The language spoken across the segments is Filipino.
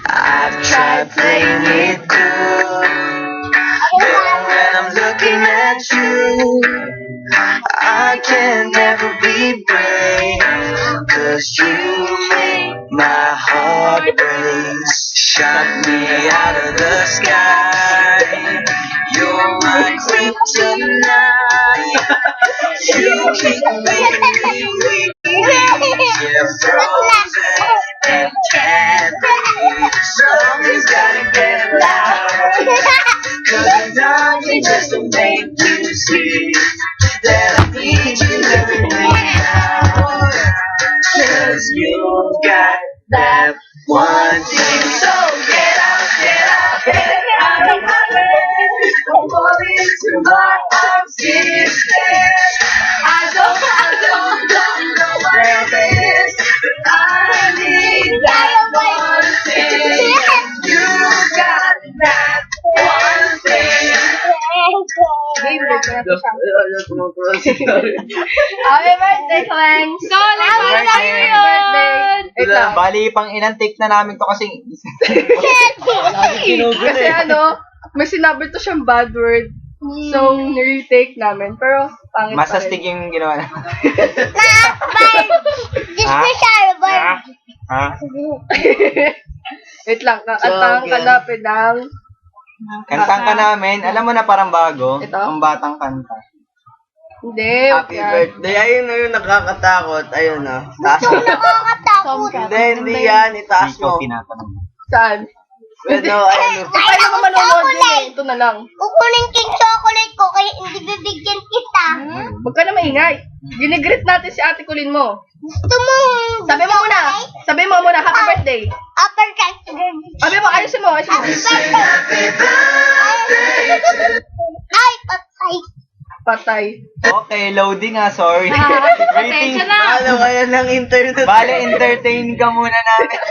I've tried playing it cool, but when I'm looking at you, I can never be brave, 'cause you make my heart race. Shot me out of the sky, you're my kryptonite. You keep making me weak, you're frozen and can't breathe. Something's gotta get loud, 'cause I'm dying just to make you see that I need you every day now. 'Cause you got that one thing. So get out, get out of my way. Don't fall into my arms instead. I don't know what it is. I need that one thing. You got that one thing. Happy birthday, Clang! Solid Happy birthday! Wait lang. Bali, pang ilang take na namin to kasi Kasi may sinabi to siyang bad word. So, niretake namin. Pero, pangit pa rin. masastig yung ginawa namin. Ha? Wait lang, ang kanapin ng... Kantang ka namin. Alam mo na parang bago. Ito? Ang batang kanta. Hindi, Happy birthday. Ayun na yung nakakatakot. Ayun na. Taas mo. Hindi yan. Itaas Ikaw mo. tinatanong. Saan? Pwede, ayun. Ay, naman manonood yun eh. Ito na lang. Kukunin king chocolate ko kaya hindi bibigyan kita. Huwag ka na maingay. Ginigreet natin si Ate Kulin mo. Gusto mo? Sabi mo muna, happy birthday. Uppercut. Sabi mo, ayusin mo. Happy birthday. Ay, patay. Patay. Okay, loading sorry. Pasensya na. Ano kaya ng internet? Bale, entertain ka muna namin.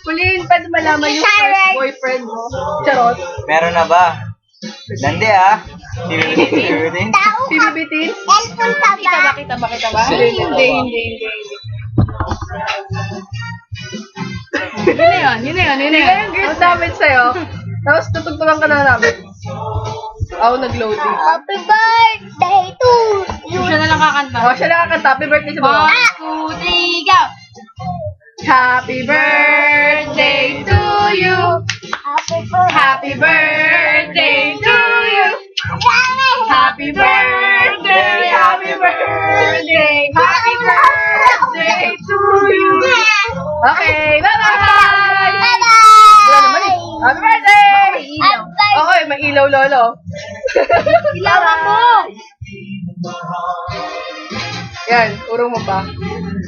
Kulin, pwede malaman yung first boyfriend mo. Charot. Meron na ba? Landi Bibitin? Tao ka. Bibitin? Cellphone ka ba? Kita ba? Hindi. Yun na yun. Hindi yung greet namin sa'yo. Tapos tutugtugan ka na namin. Ako nag-loading. Happy birthday to you. Siya na lang kakanta. Siya nakakanta. Happy birthday sa mga. 1, 2, 3, go! Happy birthday to you. Happy birthday to you. Happy birthday, happy birthday, happy birthday to you. Okay, bye-bye! Wala naman eh. Happy birthday! Okay, may ilaw, lolo. Ilaw ako. Yan, urong mo pa.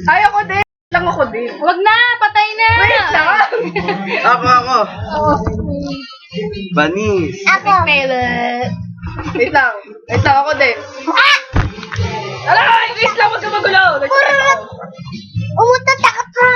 Ayoko din. Lang ako din. Wag na! Patay na! Wait lang. Ako. Banis. Ako. Wait lang ako din. Ala, English lang, wag ka magulo. Umutot ako.